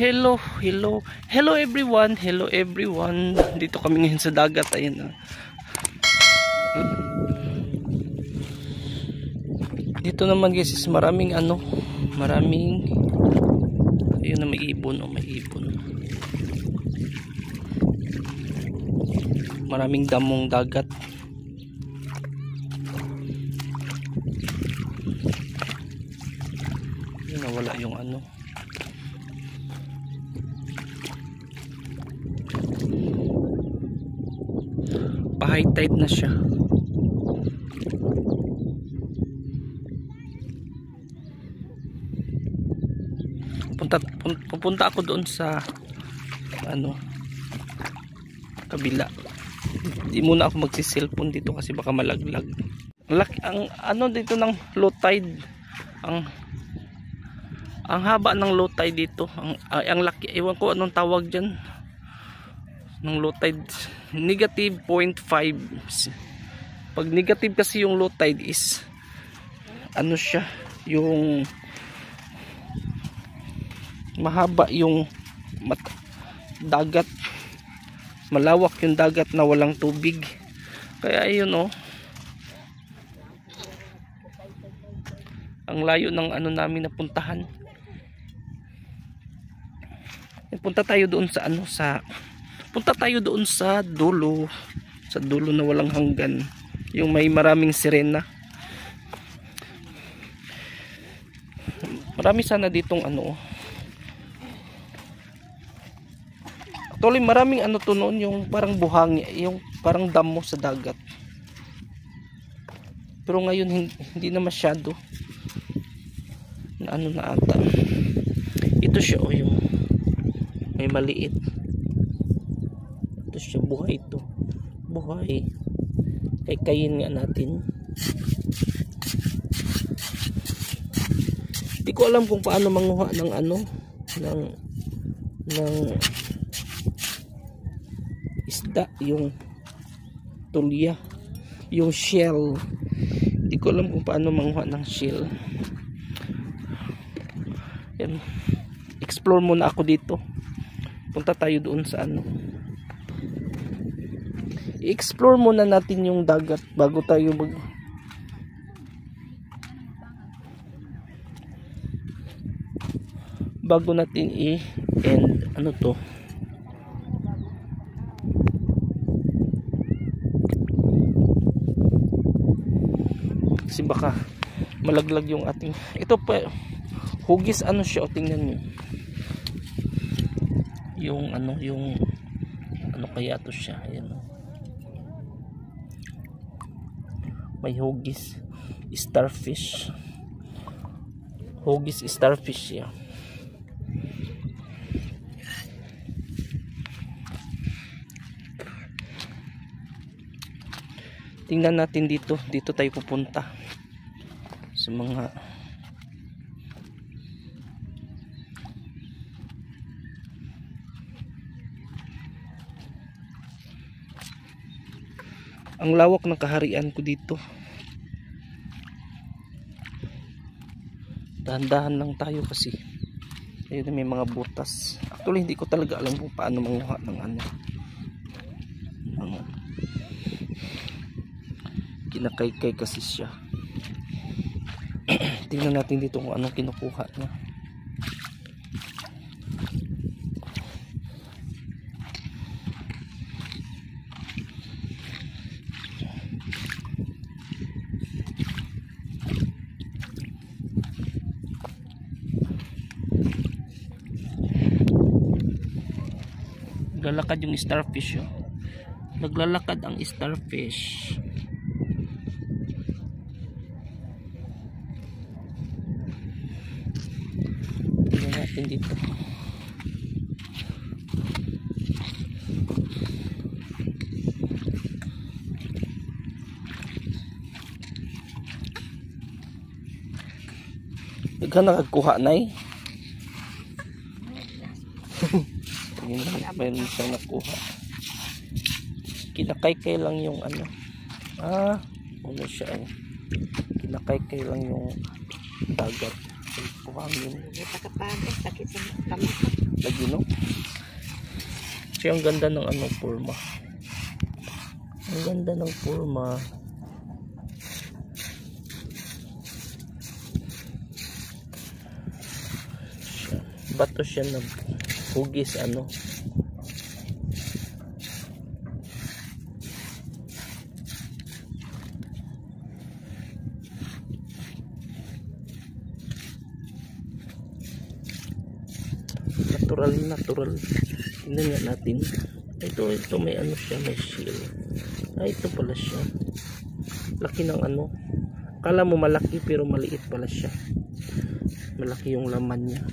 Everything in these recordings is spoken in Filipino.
Hello, hello. Hello everyone. Hello everyone. Dito kami ngayon sa dagat. Ayun. Dito naman guys is maraming maraming ayun na may ibon, may ibon. Maraming damong dagat. Ayun, nawala yung pa-high tide na siya. Pupunta ako doon sa kabila. Hindi muna ako magsi-cellphone dito kasi baka malaglag. Ang dito ng low tide. Ang haba ng low tide dito. Ang laki, ewan ko anong tawag diyan. Ng low tide, negative 0.5. Pag negative kasi yung low tide is siya, yung mahaba yung dagat, malawak yung dagat na walang tubig. Kaya ayun ang layo ng namin napuntahan. Punta tayo doon punta tayo doon sa dulo na walang hanggan, yung may maraming sirena. Marami sana ditong actually maraming to noon, yung parang buhangin, yung parang damo sa dagat. Pero ngayon hindi na masyado na na ata. Ito siya yung may maliit. Ito siya, buhay ito. Buhay. Kayin nga natin. Hindi ko alam kung paano manguha ng ng isda, yung tulya, yung shell. Hindi ko alam kung paano manguha ng shell. Yan. Explore muna ako dito. Punta tayo doon sa i-explore muna natin yung dagat bago tayo bago natin i-end to. Kasi baka malaglag yung ating ito pa hugis siya, tingnan niyo yung kaya to siya. Ayan, may hugis starfish. Hugis starfish siya. Tingnan natin dito tayo pupunta sa mga ang lawak ng kaharian ko dito. Dahan-dahan lang tayo kasi ayun, may mga butas. Actually hindi ko talaga alam kung paano manguha ng kinakaykay kasi siya. Tingnan natin dito kung anong kinukuha niya. Naglalakad yung starfish naglalakad ang starfish. Tingnan natin dito. Nagka nakakuha na mayroon siyang nakuha. Kinakaykay lang yung siya kinakaykay lang yung dagat. Buhangin. Nakakapagod, sakit sa kamot. Lagi no? Siya ang ganda ng ano, forma. Ang ganda ng forma. Bato siya na hugis ano. Natural. Tingnan nga natin. Ito may ano siya, may shell. Ito pala siya. Laki ng ano. Kala mo malaki pero maliit pala siya. Malaki yung laman niya.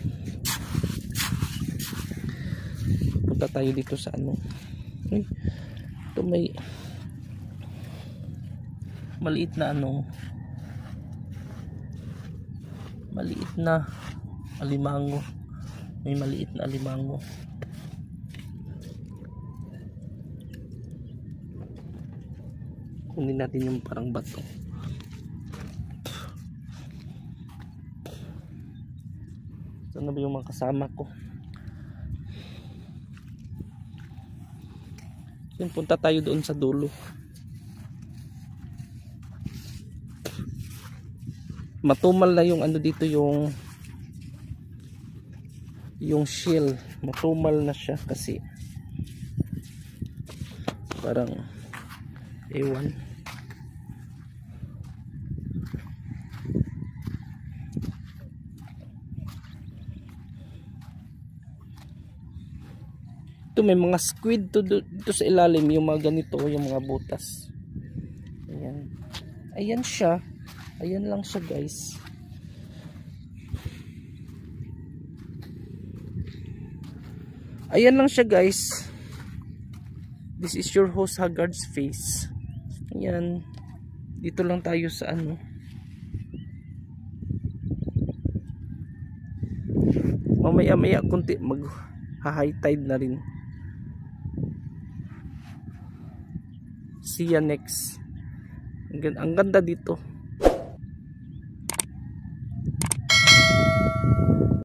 Punta tayo dito sa ano. Ito may maliit na ano. Maliit na alimango. May maliit na alimango. Kunin natin yung parang bato. Saan na ba yung mga kasama ko? Yun, punta tayo doon sa dulo. Matumal na yung ano dito, yung shell. Matumal na siya kasi parang ewan. Ito may mga squid dito sa ilalim, yung mga ganito, yung mga butas. Ayan siya. Ayan lang siya, guys. Ayan lang siya, guys. This is your host Haggard's Face. Ayan. Dito lang tayo sa ano. Mamaya kunti mag-high tide na rin. See ya next. Ang ganda dito.